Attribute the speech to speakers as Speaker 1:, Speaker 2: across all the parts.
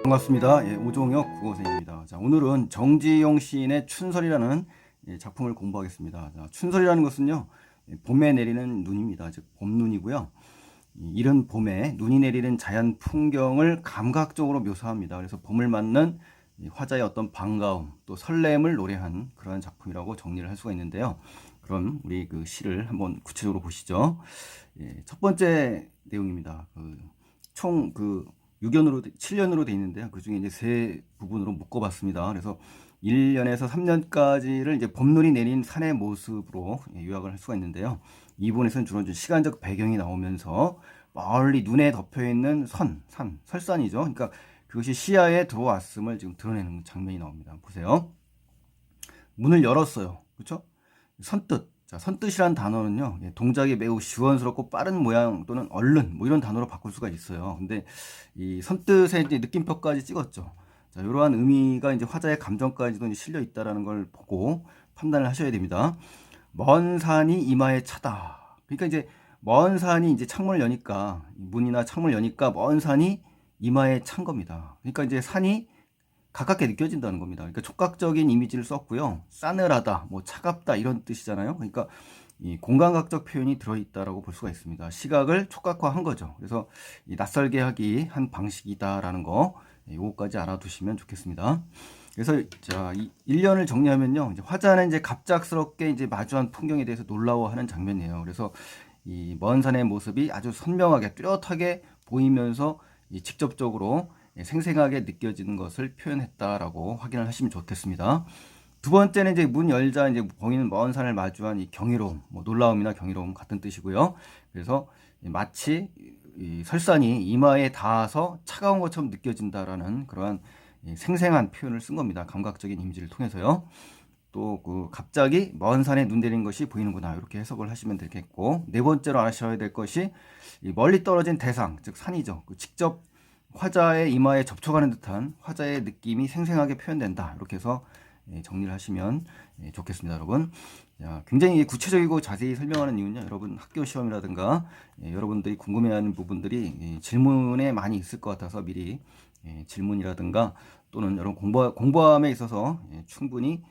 Speaker 1: 반갑습니다. 오종혁 국어선생님입니다. 자, 오늘은 정지용 시인의 춘설이라는 작품을 공부하겠습니다. 자, 춘설이라는 것은요, 봄에 내리는 눈입니다. 즉 봄눈이고요. 이른 봄에 눈이 내리는 자연 풍경을 감각적으로 묘사합니다. 그래서 봄을 맞는 화자의 어떤 반가움 또 설렘을 노래한 그러한 작품이라고 정리를 할 수가 있는데요. 그럼 우리 그 시를 한번 구체적으로 보시죠. 첫 번째 내용입니다. 총 7년으로 되어 있는데요. 그 중에 이제 세 부분으로 묶어봤습니다. 그래서 1년에서 3년까지를 이제 봄눈이 내린 산의 모습으로 요약을 할 수가 있는데요. 이 부분에서는 주로 시간적 배경이 나오면서 멀리 눈에 덮여 있는 설산이죠. 그러니까 그것이 시야에 들어왔음을 지금 드러내는 장면이 나옵니다. 보세요. 문을 열었어요. 그렇죠? 선뜻. 자, 선뜻이란 단어는요, 동작이 매우 시원스럽고 빠른 모양 또는 얼른 뭐 이런 단어로 바꿀 수가 있어요. 근데 이 선뜻의 이제 느낌표까지 찍었죠. 자, 이러한 의미가 이제 화자의 감정까지도 이제 실려 있다라는 걸 보고 판단을 하셔야 됩니다. 먼 산이 이마에 차다. 그러니까 이제 먼 산이 이제 창문을 여니까 문이나 창문을 여니까 먼 산이 이마에 찬 겁니다. 그러니까 이제 산이 가깝게 느껴진다는 겁니다. 그러니까 촉각적인 이미지를 썼고요. 싸늘하다, 뭐 차갑다 이런 뜻이잖아요. 그러니까 이 공간각적 표현이 들어있다라고 볼 수가 있습니다. 시각을 촉각화한 거죠. 그래서 이 낯설게 하기 한 방식이다라는 거, 요거까지 알아두시면 좋겠습니다. 그래서 자, 이 1년을 정리하면요. 이제 화자는 이제 갑작스럽게 이제 마주한 풍경에 대해서 놀라워하는 장면이에요. 그래서 이 먼 산의 모습이 아주 선명하게 뚜렷하게 보이면서 직접적으로 생생하게 느껴지는 것을 표현했다라고 확인을 하시면 좋겠습니다. 두 번째는 이제 문 열자 이제 보이는 먼 산을 마주한 이 경이로움, 뭐 놀라움이나 경이로움 같은 뜻이고요. 그래서 마치 이 설산이 이마에 닿아서 차가운 것처럼 느껴진다라는 그러한 생생한 표현을 쓴 겁니다. 감각적인 이미지를 통해서요. 또 갑자기 먼 산에 눈 내린 것이 보이는구나 이렇게 해석을 하시면 되겠고, 네 번째로 아셔야 될 것이 멀리 떨어진 대상, 즉 산이죠. 직접 화자의 이마에 접촉하는 듯한 화자의 느낌이 생생하게 표현된다. 이렇게 해서 정리를 하시면 좋겠습니다, 여러분. 굉장히 구체적이고 자세히 설명하는 이유는요, 여러분 학교 시험이라든가 여러분들이 궁금해하는 부분들이 질문에 많이 있을 것 같아서 미리 질문이라든가 또는 여러분 공부함에 있어서 충분히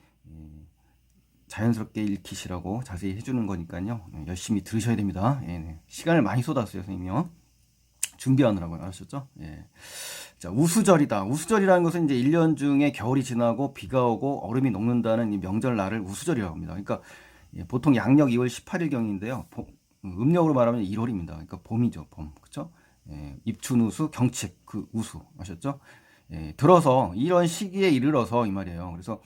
Speaker 1: 자연스럽게 읽히시라고 자세히 해주는 거니까요. 열심히 들으셔야 됩니다. 시간을 많이 쏟았어요, 선생님이요. 준비하느라고 아셨죠? 예. 자, 우수절이다. 우수절이라는 것은 이제 1년 중에 겨울이 지나고 비가 오고 얼음이 녹는다는 이 명절날을 우수절이라고 합니다. 그러니까 보통 양력 2월 18일경인데요. 음력으로 말하면 1월입니다. 그러니까 봄이죠, 봄. 그렇죠? 입춘우수, 경칩, 그 우수. 아셨죠? 들어서 이런 시기에 이르러서 이 말이에요. 그래서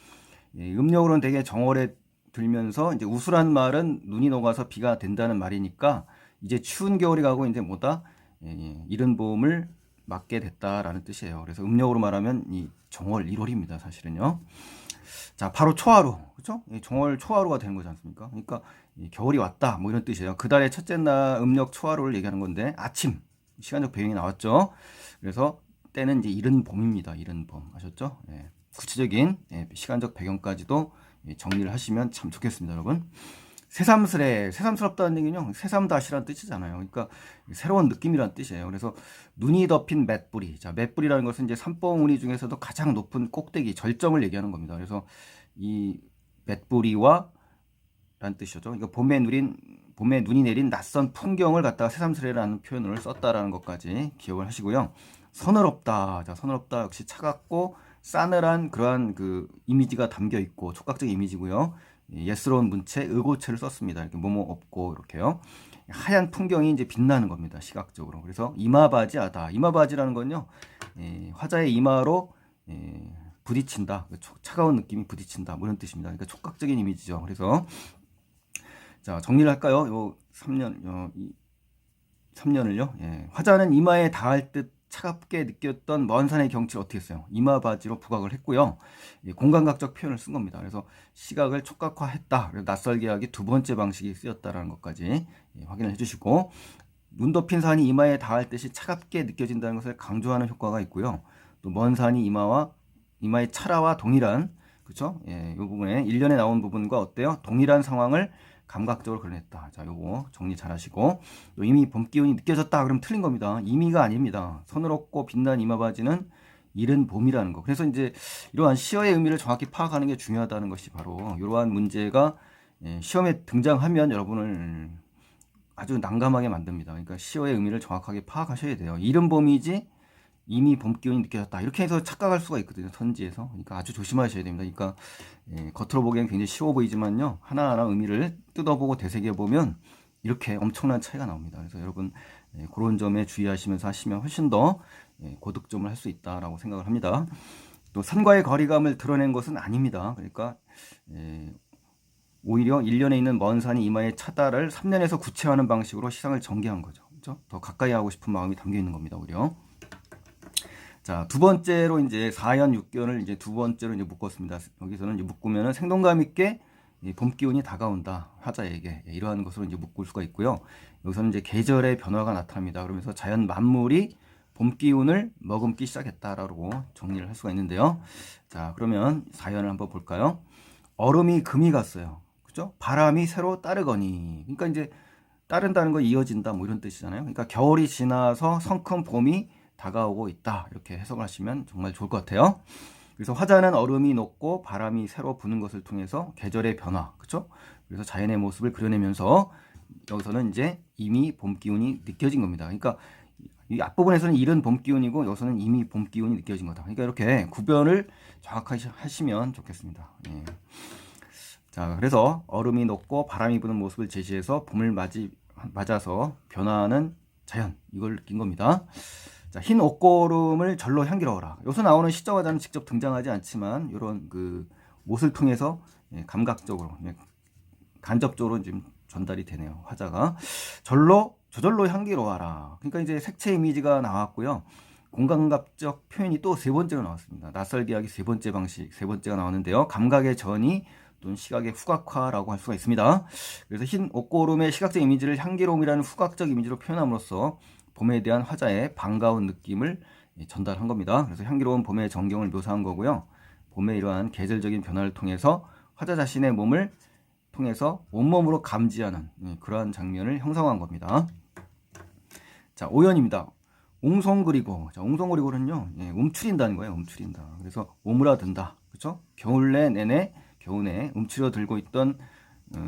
Speaker 1: 음력으로는 되게 정월에 들면서 이제 우수란 말은 눈이 녹아서 비가 된다는 말이니까 이제 추운 겨울이 가고 이제 뭐다? 이른 봄을 맞게 됐다라는 뜻이에요. 그래서 음력으로 말하면 이 정월 1월입니다. 사실은요. 자, 바로 초하루. 그렇죠? 정월 초하루가 되는 거지 않습니까? 그러니까 겨울이 왔다. 뭐 이런 뜻이에요. 그 달의 첫째 날 음력 초하루를 얘기하는 건데 아침 시간적 배경이 나왔죠. 그래서 때는 이제 이른 봄입니다. 이른 봄. 아셨죠? 구체적인 시간적 배경까지도 정리를 하시면 참 좋겠습니다, 여러분. 새삼스럽다는 얘기는요, 새삼다시라는 뜻이잖아요. 그러니까 새로운 느낌이라는 뜻이에요. 그래서 눈이 덮인 맷뿌리. 자, 맷뿌리라는 것은 이제 산봉우리 중에서도 가장 높은 꼭대기, 절정을 얘기하는 겁니다. 그래서 이 맷뿌리와 라는 뜻이죠. 그러니까 봄에 눈이 내린 낯선 풍경을 갖다가 새삼스레라는 표현을 썼다라는 것까지 기억을 하시고요. 서늘없다. 자, 서늘없다 역시 차갑고 싸늘한 그러한 그 이미지가 담겨 있고 촉각적 이미지고요. 예스러운 문체, 의고체를 썼습니다. 이렇게 뭐뭐 없고 이렇게요. 하얀 풍경이 이제 빛나는 겁니다. 시각적으로. 그래서 이마바지하다. 이마바지라는 건요, 화자의 이마로 부딪힌다. 차가운 느낌이 부딪힌다. 뭐 이런 뜻입니다. 그러니까 촉각적인 이미지죠. 그래서 자, 정리를 할까요? 요 3년을요. 화자는 이마에 닿을 듯 차갑게 느꼈던 먼 산의 경치를 어떻게 했어요? 이마바지로 부각을 했고요. 공간각적 표현을 쓴 겁니다. 그래서 시각을 촉각화했다. 그래서 낯설게 하기 두 번째 방식이 쓰였다라는 것까지 확인을 해주시고, 눈 덮인 산이 이마에 닿을 듯이 차갑게 느껴진다는 것을 강조하는 효과가 있고요. 또 먼 산이 이마의 차라와 동일한, 그렇죠? 이 부분에 1년에 나온 부분과 어때요? 동일한 상황을 감각적으로 그려냈다. 자, 요거 정리 잘 하시고, 이미 봄 기운이 느껴졌다. 그럼 틀린 겁니다. 이미가 아닙니다. 서늘없고 빛난 이마바지는 이른 봄이라는 거. 그래서 이제 이러한 시어의 의미를 정확히 파악하는 게 중요하다는 것이 바로 이러한 문제가 시험에 등장하면 여러분을 아주 난감하게 만듭니다. 그러니까 시어의 의미를 정확하게 파악하셔야 돼요. 이른 봄이지 이미 봄 기운이 느껴졌다. 이렇게 해서 착각할 수가 있거든요. 선지에서. 그러니까 아주 조심하셔야 됩니다. 그러니까 겉으로 보기엔 굉장히 쉬워 보이지만요. 하나하나 의미를 뜯어보고 되새겨보면 이렇게 엄청난 차이가 나옵니다. 그래서 여러분 그런 점에 주의하시면서 하시면 훨씬 더 고득점을 할 수 있다라고 생각을 합니다. 또 산과의 거리감을 드러낸 것은 아닙니다. 그러니까 오히려 1년에 있는 먼 산이 이마에 차다를 3년에서 구체화하는 방식으로 시상을 전개한 거죠. 그렇죠? 더 가까이 하고 싶은 마음이 담겨 있는 겁니다. 오히려. 자, 두 번째로 이제 4연 6견을 이제 두 번째로 이제 묶었습니다. 여기서는 이제 묶으면은 생동감 있게 봄 기운이 다가온다. 화자에게 이러한 것으로 이제 묶을 수가 있고요. 여기서는 이제 계절의 변화가 나타납니다. 그러면서 자연 만물이 봄 기운을 머금기 시작했다라고 정리를 할 수가 있는데요. 자, 그러면 4연을 한번 볼까요? 얼음이 금이 갔어요. 그죠? 바람이 새로 따르거니. 그러니까 이제 따른다는 거 이어진다 뭐 이런 뜻이잖아요. 그러니까 겨울이 지나서 성큼 봄이 다가오고 있다. 이렇게 해석을 하시면 정말 좋을 것 같아요. 그래서 화자는 얼음이 녹고 바람이 새로 부는 것을 통해서 계절의 변화, 그렇죠? 그래서 자연의 모습을 그려내면서 여기서는 이제 이미 봄 기운이 느껴진 겁니다. 그러니까 이 앞부분에서는 이른 봄 기운이고 여기서는 이미 봄 기운이 느껴진 거다. 그러니까 이렇게 구별을 정확하게 하시면 좋겠습니다. 예. 자, 그래서 얼음이 녹고 바람이 부는 모습을 제시해서 봄을 맞아서 변화하는 자연, 이걸 느낀 겁니다. 자, 흰 옷고름을 절로 향기로워라. 여기서 나오는 시적 화자는 직접 등장하지 않지만 이런 그 옷을 통해서 감각적으로 간접적으로 지금 전달이 되네요. 화자가 저절로 향기로워라. 그러니까 이제 색채 이미지가 나왔고요. 공감각적 표현이 또 세 번째로 나왔습니다. 낯설게 하기 세 번째 방식, 세 번째가 나오는데요. 감각의 전이 또는 시각의 후각화라고 할 수가 있습니다. 그래서 흰 옷고름의 시각적 이미지를 향기로움이라는 후각적 이미지로 표현함으로써 봄에 대한 화자의 반가운 느낌을 전달한 겁니다. 그래서 향기로운 봄의 전경을 묘사한 거고요. 봄의 이러한 계절적인 변화를 통해서 화자 자신의 몸을 통해서 온몸으로 감지하는 그러한 장면을 형성한 겁니다. 자, 5연입니다. 옹송그리고. 자, 옹송그리고는요, 움츠린다는 거예요. 움츠린다. 그래서 오므라든다. 그렇죠? 겨울내 내내 겨우내 움츠려 들고 있던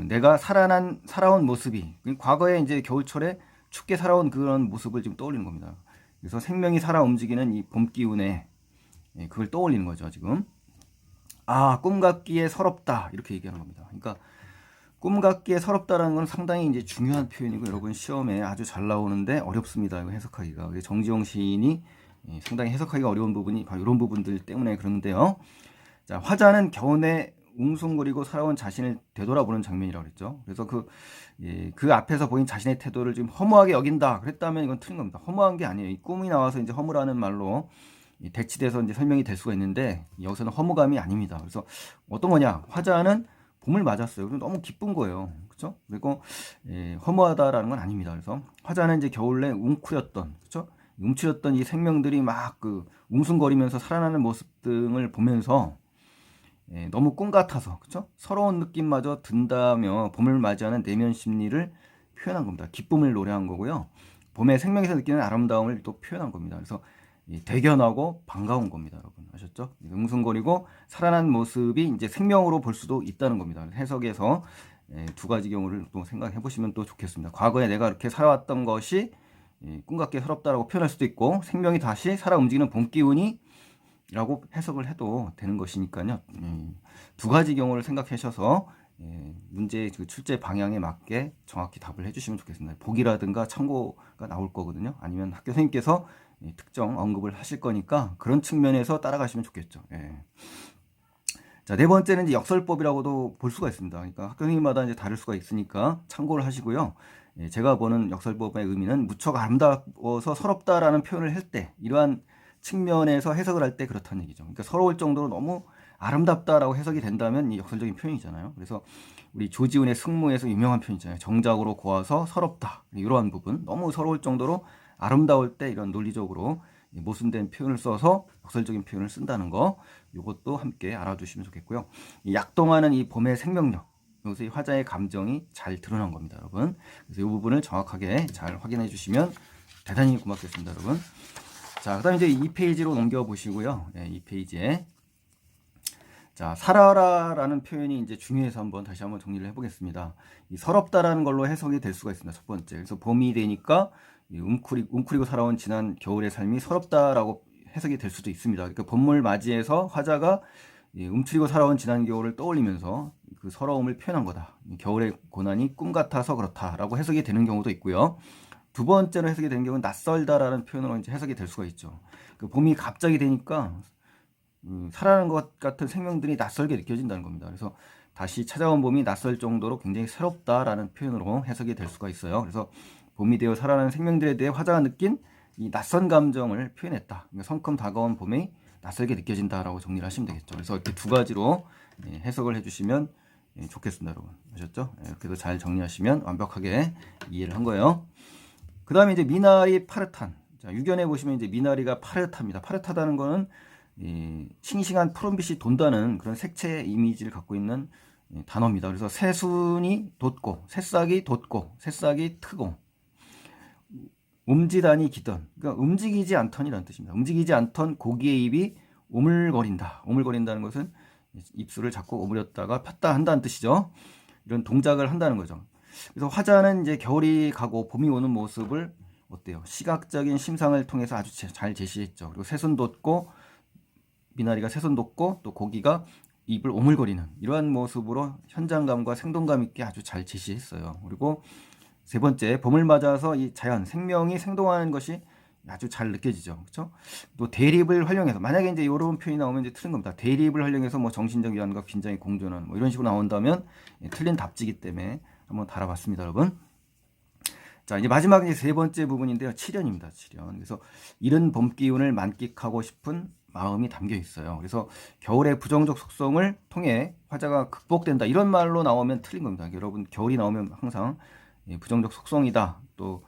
Speaker 1: 내가 살아온 모습이 과거에 이제 겨울철에 춥게 살아온 그런 모습을 지금 떠올리는 겁니다. 그래서 생명이 살아 움직이는 이 봄 기운에 그걸 떠올리는 거죠, 지금. 아, 꿈 같기에 서럽다. 이렇게 얘기하는 겁니다. 그러니까 꿈 같기에 서럽다라는 건 상당히 이제 중요한 표현이고 여러분 시험에 아주 잘 나오는데 어렵습니다. 이거 해석하기가. 정지용 시인이 상당히 해석하기가 어려운 부분이 바로 이런 부분들 때문에 그러는데요. 자, 화자는 겨우내 웅숭거리고 살아온 자신을 되돌아보는 장면이라고 그랬죠. 그래서 그 앞에서 보인 자신의 태도를 좀 허무하게 여긴다. 그랬다면 이건 틀린 겁니다. 허무한 게 아니에요. 이 꿈이 나와서 이제 허무라는 말로 대치돼서 이제 설명이 될 수가 있는데 여기서는 허무감이 아닙니다. 그래서 어떤 거냐? 화자는 봄을 맞았어요. 그래서 너무 기쁜 거예요. 그렇죠? 그리고 허무하다라는 건 아닙니다. 그래서 화자는 이제 겨울내 웅크렸던, 그렇죠? 움츠렸던 이 생명들이 막 웅숭거리면서 살아나는 모습 등을 보면서 너무 꿈 같아서, 그렇죠? 서러운 느낌마저 든다며 봄을 맞이하는 내면 심리를 표현한 겁니다. 기쁨을 노래한 거고요. 봄의 생명에서 느끼는 아름다움을 또 표현한 겁니다. 그래서 대견하고 반가운 겁니다, 여러분. 아셨죠? 웅숭거리고 살아난 모습이 이제 생명으로 볼 수도 있다는 겁니다. 해석에서 두 가지 경우를 또 생각해 보시면 또 좋겠습니다. 과거에 내가 이렇게 살아왔던 것이 꿈같게 서럽다라고 표현할 수도 있고 생명이 다시 살아 움직이는 봄 기운이 라고 해석을 해도 되는 것이니까요. 두 가지 경우를 생각하셔서 문제의 그 출제 방향에 맞게 정확히 답을 해주시면 좋겠습니다. 보기라든가 참고가 나올 거거든요. 아니면 학교 선생님께서 특정 언급을 하실 거니까 그런 측면에서 따라가시면 좋겠죠. 자, 네 번째는 이제 역설법이라고도 볼 수가 있습니다. 그러니까 학교 선생님마다 이제 다를 수가 있으니까 참고를 하시고요. 제가 보는 역설법의 의미는 무척 아름다워서 서럽다라는 표현을 할 때 이러한 측면에서 해석을 할 때 그렇다는 얘기죠. 그러니까 서러울 정도로 너무 아름답다라고 해석이 된다면 이 역설적인 표현이잖아요. 그래서 우리 조지훈의 승무에서 유명한 표현 있잖아요. 정작으로 고와서 서럽다. 이러한 부분 너무 서러울 정도로 아름다울 때 이런 논리적으로 모순된 표현을 써서 역설적인 표현을 쓴다는 거 이것도 함께 알아두시면 좋겠고요. 약동하는 이 봄의 생명력 여기서 이 화자의 감정이 잘 드러난 겁니다, 여러분. 그래서 이 부분을 정확하게 잘 확인해 주시면 대단히 고맙겠습니다, 여러분. 자, 그다음에 이제 2페이지로 넘겨 보시고요. 네, 2페이지에 자, 살아라라는 표현이 이제 중요해서 다시 한번 정리를 해보겠습니다. 이 서럽다라는 걸로 해석이 될 수가 있습니다. 첫 번째. 그래서 봄이 되니까 웅크리고 살아온 지난 겨울의 삶이 서럽다라고 해석이 될 수도 있습니다. 그러니까 봄을 맞이해서 화자가 움츠리고 살아온 지난 겨울을 떠올리면서 그 서러움을 표현한 거다. 겨울의 고난이 꿈 같아서 그렇다라고 해석이 되는 경우도 있고요. 두 번째로 해석이 되는 경우는 낯설다라는 표현으로 이제 해석이 될 수가 있죠. 그 봄이 갑자기 되니까 살아나는 것 같은 생명들이 낯설게 느껴진다는 겁니다. 그래서 다시 찾아온 봄이 낯설 정도로 굉장히 새롭다라는 표현으로 해석이 될 수가 있어요. 그래서 봄이 되어 살아나는 생명들에 대해 화자가 느낀 이 낯선 감정을 표현했다. 그러니까 성큼 다가온 봄이 낯설게 느껴진다라고 정리를 하시면 되겠죠. 그래서 이렇게 두 가지로 해석을 해주시면 좋겠습니다, 여러분. 아셨죠? 이렇게도 잘 정리하시면 완벽하게 이해를 한 거예요. 그 다음에 이제 미나리 파릇한. 자, 유견에 보시면 이제 미나리가 파릇합니다. 파릇하다는 거는 싱싱한 푸른빛이 돈다는 그런 색채 이미지를 갖고 있는 단어입니다. 그래서 새순이 돋고, 새싹이 돋고, 새싹이 트고, 움지다니 기던. 그러니까 움직이지 않던이라는 뜻입니다. 움직이지 않던 고기의 입이 오물거린다. 오물거린다는 것은 입술을 자꾸 오므렸다가 폈다 한다는 뜻이죠. 이런 동작을 한다는 거죠. 그래서 화자는 이제 겨울이 가고 봄이 오는 모습을 어때요? 시각적인 심상을 통해서 아주 잘 제시했죠. 그리고 새순 돋고, 미나리가 새손 돋고 또 고기가 입을 오물거리는 이러한 모습으로 현장감과 생동감 있게 아주 잘 제시했어요. 그리고 세 번째, 봄을 맞아서 이 자연, 생명이 생동하는 것이 아주 잘 느껴지죠. 그렇죠? 또 대립을 활용해서 만약에 이제 이런 표현이 나오면 이제 틀린 겁니다. 대립을 활용해서 뭐 정신적 위안과 긴장의 공존은 뭐 이런 식으로 나온다면 틀린 답지기 때문에 한번 달아봤습니다, 여러분. 자, 이제 마지막 이제 세 번째 부분인데요. 칠연입니다. 칠연. 그래서 이른 봄 기운을 만끽하고 싶은 마음이 담겨 있어요. 그래서 겨울의 부정적 속성을 통해 화자가 극복된다. 이런 말로 나오면 틀린 겁니다. 여러분, 겨울이 나오면 항상 부정적 속성이다. 또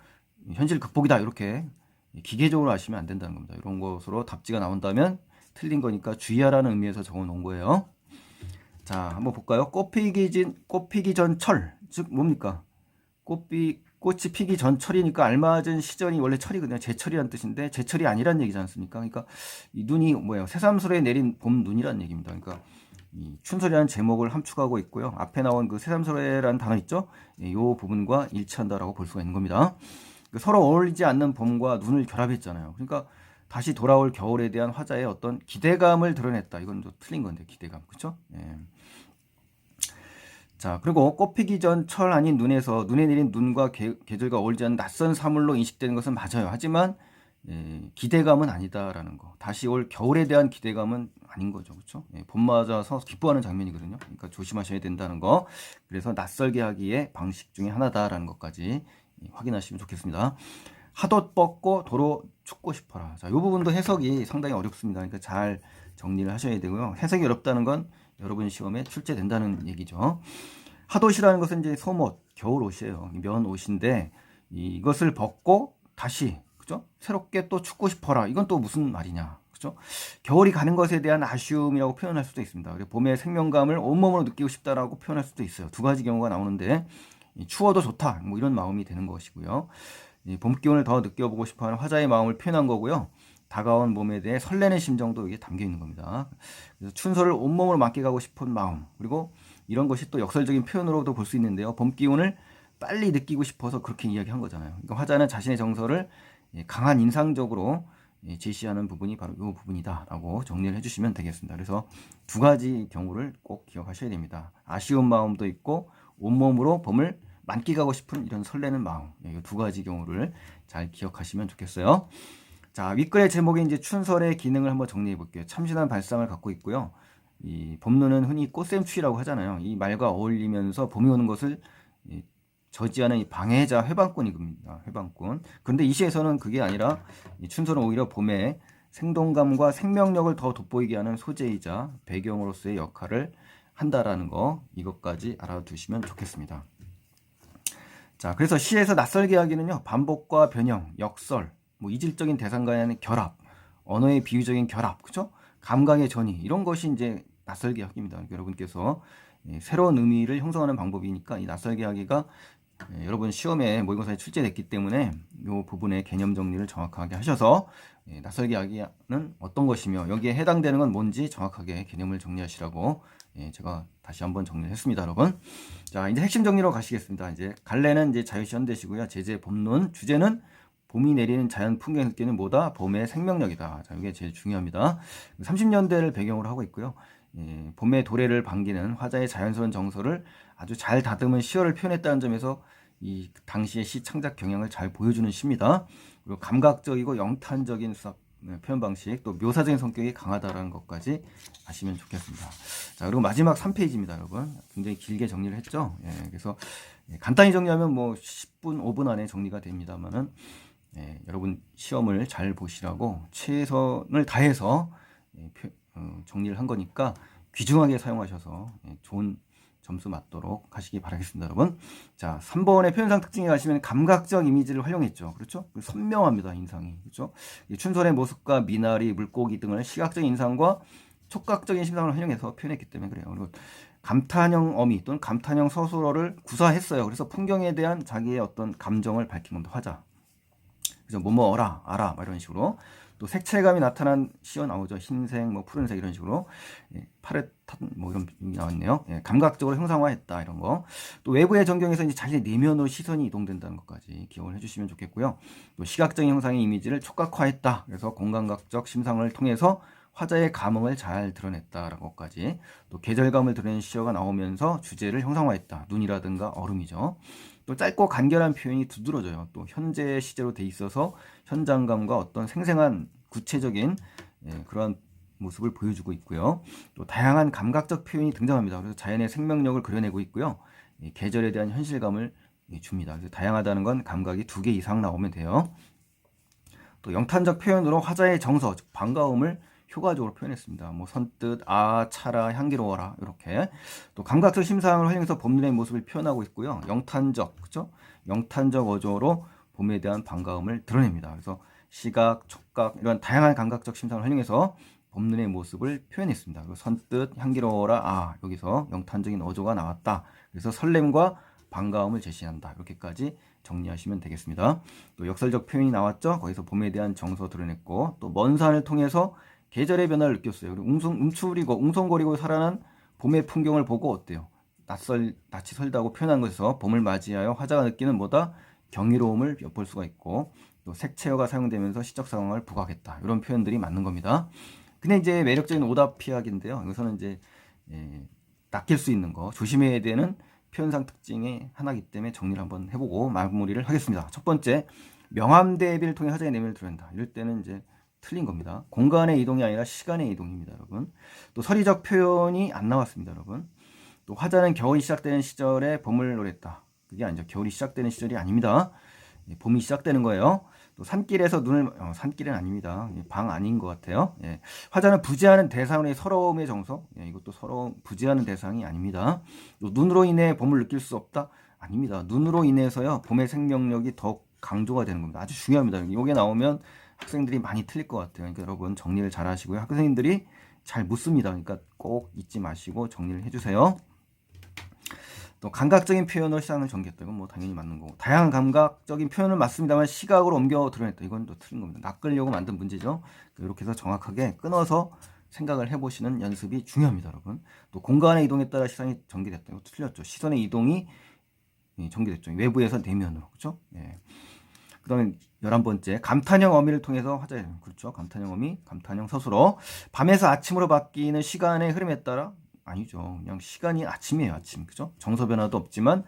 Speaker 1: 현실 극복이다. 이렇게 기계적으로 하시면 안 된다는 겁니다. 이런 것으로 답지가 나온다면 틀린 거니까 주의하라는 의미에서 적어 놓은 거예요. 자, 한번 볼까요? 꽃피기 전 철. 즉 뭡니까? 꽃이 피기 전 철이니까 알맞은 시절이 원래 철이거든요. 제철이란 뜻인데 제철이 아니란 얘기지 않습니까? 그러니까 이 눈이 뭐예요? 새삼스레 내린 봄 눈이란 얘기입니다. 그러니까 이 춘설이라는 제목을 함축하고 있고요. 앞에 나온 그 새삼스레라는 단어 있죠? 이 부분과 일치한다라고 볼 수가 있는 겁니다. 서로 어울리지 않는 봄과 눈을 결합했잖아요. 그러니까 다시 돌아올 겨울에 대한 화자의 어떤 기대감을 드러냈다. 이건 좀 틀린 건데 기대감, 그렇죠? 예. 자, 그리고 꽃피기 전 철 아닌 눈에 내린 눈과 계절과 어울리지 않는 낯선 사물로 인식되는 것은 맞아요. 하지만 기대감은 아니다라는 거. 다시 올 겨울에 대한 기대감은 아닌 거죠. 그렇죠? 봄 맞아서 기뻐하는 장면이거든요. 그러니까 조심하셔야 된다는 거. 그래서 낯설게 하기의 방식 중에 하나다라는 것까지 확인하시면 좋겠습니다. 하도 뻗고 도로 춥고 싶어라. 자, 이 부분도 해석이 상당히 어렵습니다. 그러니까 잘 정리를 하셔야 되고요. 해석이 어렵다는 건 여러분 시험에 출제된다는 얘기죠. 핫옷이라는 것은 이제 소옷, 겨울 옷이에요. 면 옷인데 이것을 벗고 다시 그죠? 새롭게 또 춥고 싶어라. 이건 또 무슨 말이냐? 그죠? 겨울이 가는 것에 대한 아쉬움이라고 표현할 수도 있습니다. 그리고 봄의 생명감을 온몸으로 느끼고 싶다라고 표현할 수도 있어요. 두 가지 경우가 나오는데 추워도 좋다. 뭐 이런 마음이 되는 것이고요. 봄 기운을 더 느껴보고 싶어하는 화자의 마음을 표현한 거고요. 다가온 봄에 대해 설레는 심정도 여기에 담겨 있는 겁니다. 그래서 춘서를 온몸으로 만끽하고 싶은 마음, 그리고 이런 것이 또 역설적인 표현으로도 볼 수 있는데요. 봄 기운을 빨리 느끼고 싶어서 그렇게 이야기한 거잖아요. 그러니까 화자는 자신의 정서를 강한 인상적으로 제시하는 부분이 바로 이 부분이다라고 정리를 해주시면 되겠습니다. 그래서 두 가지 경우를 꼭 기억하셔야 됩니다. 아쉬운 마음도 있고 온몸으로 봄을 만끽하고 싶은 이런 설레는 마음, 이 두 가지 경우를 잘 기억하시면 좋겠어요. 자, 윗글의 제목이 이제 춘설의 기능을 한번 정리해 볼게요. 참신한 발상을 갖고 있고요. 이 봄눈은 흔히 꽃샘추위라고 하잖아요. 이 말과 어울리면서 봄이 오는 것을 저지하는 이 방해자 회방꾼입니다. 회방꾼. 그런데 이 시에서는 그게 아니라 이 춘설은 오히려 봄에 생동감과 생명력을 더 돋보이게 하는 소재이자 배경으로서의 역할을 한다라는 거, 이것까지 알아두시면 좋겠습니다. 자, 그래서 시에서 낯설게 하기는요, 반복과 변형, 역설, 뭐 이질적인 대상과의 결합, 언어의 비유적인 결합, 그죠? 감각의 전이, 이런 것이 이제 낯설게 하기입니다. 여러분께서 새로운 의미를 형성하는 방법이니까 이 낯설게 하기가 여러분 시험에 모의고사에 출제됐기 때문에 이 부분의 개념 정리를 정확하게 하셔서 낯설게 하기는 어떤 것이며 여기에 해당되는 건 뭔지 정확하게 개념을 정리하시라고 제가 다시 한번 정리를 했습니다, 여러분. 자, 이제 핵심 정리로 가시겠습니다. 이제 갈래는 이제 자유시 현대시고요. 제재 법론 주제는 봄이 내리는 자연 풍경의 흙기는 뭐다? 봄의 생명력이다. 자, 이게 제일 중요합니다. 30년대를 배경으로 하고 있고요. 봄의 도래를 반기는 화자의 자연스러운 정서를 아주 잘 다듬은 시어를 표현했다는 점에서 이 당시의 시 창작 경향을 잘 보여주는 시입니다. 그리고 감각적이고 영탄적인 수학 표현 방식, 또 묘사적인 성격이 강하다라는 것까지 아시면 좋겠습니다. 자, 그리고 마지막 3페이지입니다, 여러분. 굉장히 길게 정리를 했죠. 그래서 간단히 정리하면 뭐 10분, 5분 안에 정리가 됩니다만은 여러분 시험을 잘 보시라고 최선을 다해서 정리를 한 거니까 귀중하게 사용하셔서 좋은 점수 맞도록 하시기 바라겠습니다, 여러분. 자, 3번의 표현상 특징에 가시면 감각적 이미지를 활용했죠. 그렇죠? 선명합니다, 인상이. 그렇죠? 춘설의 모습과 미나리, 물고기 등을 시각적인 인상과 촉각적인 심상을 활용해서 표현했기 때문에 그래요. 그리고 감탄형 어미 또는 감탄형 서술어를 구사했어요. 그래서 풍경에 대한 자기의 어떤 감정을 밝힌 겁니다, 화자. 그래서 뭐뭐 어라, 알아, 이런 식으로. 또 색채감이 나타난 시어 나오죠. 흰색, 뭐 푸른색 이런 식으로. 파릇한 뭐 이런 의미 나왔네요. 감각적으로 형상화했다 이런 거. 또 외부의 전경에서 이제 자신의 내면으로 시선이 이동된다는 것까지 기억을 해주시면 좋겠고요. 또 시각적인 형상의 이미지를 촉각화했다. 그래서 공감각적 심상을 통해서 화자의 감흥을 잘 드러냈다라는 것까지. 또 계절감을 드러낸 시어가 나오면서 주제를 형상화했다. 눈이라든가 얼음이죠. 또 짧고 간결한 표현이 두드러져요. 또 현재 시제로 돼 있어서 현장감과 어떤 생생한 구체적인 그러한 모습을 보여주고 있고요. 또 다양한 감각적 표현이 등장합니다. 그래서 자연의 생명력을 그려내고 있고요. 계절에 대한 현실감을 줍니다. 그래서 다양하다는 건 감각이 2개 이상 나오면 돼요. 또 영탄적 표현으로 화자의 정서, 즉 반가움을 효과적으로 표현했습니다. 뭐 선뜻, 아, 차라, 향기로워라 이렇게. 또 감각적 심상을 활용해서 봄눈의 모습을 표현하고 있고요. 영탄적, 그렇죠? 영탄적 어조로 봄에 대한 반가움을 드러냅니다. 그래서 시각, 촉각 이런 다양한 감각적 심상을 활용해서 봄눈의 모습을 표현했습니다. 그리고 선뜻, 향기로워라, 아, 여기서 영탄적인 어조가 나왔다. 그래서 설렘과 반가움을 제시한다. 이렇게까지 정리하시면 되겠습니다. 또 역설적 표현이 나왔죠. 거기서 봄에 대한 정서 드러냈고 또 먼 산을 통해서 계절의 변화를 느꼈어요. 그리고 움츠리고 웅성거리고 살아난 봄의 풍경을 보고 어때요? 낯이 설다고 표현한 것에서 봄을 맞이하여 화자가 느끼는 뭐다? 경이로움을 엿볼 수가 있고 또 색채어가 사용되면서 시적 상황을 부각했다. 이런 표현들이 맞는 겁니다. 근데 이제 매력적인 오답 피하기인데요. 여기서는 이제 낚일 수 있는 거 조심해야 되는 표현상 특징의 하나이기 때문에 정리를 한번 해보고 마무리를 하겠습니다. 첫 번째, 명암 대비를 통해 화자의 내면을 드러낸다. 이럴 때는 이제 틀린 겁니다. 공간의 이동이 아니라 시간의 이동입니다, 여러분. 또 서리적 표현이 안 나왔습니다, 여러분. 또 화자는 겨울이 시작되는 시절에 봄을 노랬다. 그게 아니죠. 겨울이 시작되는 시절이 아닙니다. 봄이 시작되는 거예요. 또 산길에서 산길은 아닙니다. 방 아닌 것 같아요. 화자는 부재하는 대상의 서러움의 정서. 이것도 부재하는 대상이 아닙니다. 또 눈으로 인해 봄을 느낄 수 없다. 아닙니다. 눈으로 인해서요 봄의 생명력이 더욱 강조가 되는 겁니다. 아주 중요합니다. 이게 나오면 학생들이 많이 틀릴 것 같아요. 그러니까 여러분 정리를 잘 하시고요. 학생들이 잘 묻습니다. 그러니까 꼭 잊지 마시고 정리를 해주세요. 또 감각적인 표현으로 시장을 전개했다. 이건 뭐 당연히 맞는 거고. 다양한 감각적인 표현은 맞습니다만 시각으로 옮겨 드러냈다. 이건 또 틀린 겁니다. 낚으려고 만든 문제죠. 이렇게 해서 정확하게 끊어서 생각을 해보시는 연습이 중요합니다, 여러분. 또 공간의 이동에 따라 시선이 전개됐다. 이거 틀렸죠. 시선의 이동이 전개됐죠. 외부에서 내면으로. 그렇죠? 그 다음에 11번째 감탄형 어미를 통해서 화자의 그렇죠. 감탄형 어미, 감탄형 서술어. 밤에서 아침으로 바뀌는 시간의 흐름에 따라 아니죠. 그냥 시간이 아침이에요, 아침. 그죠? 정서 변화도 없지만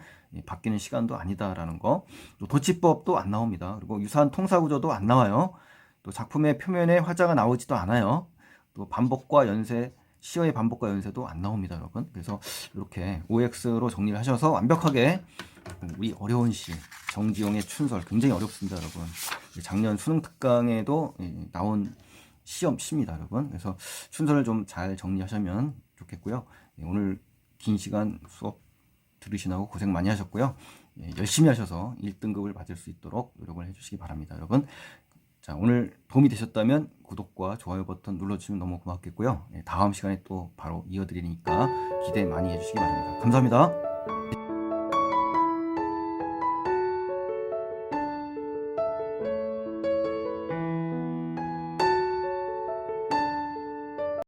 Speaker 1: 바뀌는 시간도 아니다라는 거. 또 도치법도 안 나옵니다. 그리고 유사한 통사 구조도 안 나와요. 또 작품의 표면에 화자가 나오지도 않아요. 또 반복과 연쇄, 시어의 반복과 연쇄도 안 나옵니다, 여러분. 그래서 이렇게 OX로 정리를 하셔서 완벽하게 우리 어려운 시 정지용의 춘설 굉장히 어렵습니다, 여러분. 작년 수능 특강에도 나온 시입니다, 여러분. 그래서 춘설을 좀 잘 정리하시면 좋겠고요. 오늘 긴 시간 수업 들으시느라고 고생 많이 하셨고요. 열심히 하셔서 1등급을 받을 수 있도록 노력을 해주시기 바랍니다, 여러분. 자, 오늘 도움이 되셨다면 구독과 좋아요 버튼 눌러주시면 너무 고맙겠고요. 다음 시간에 또 바로 이어드리니까 기대 많이 해주시기 바랍니다. 감사합니다.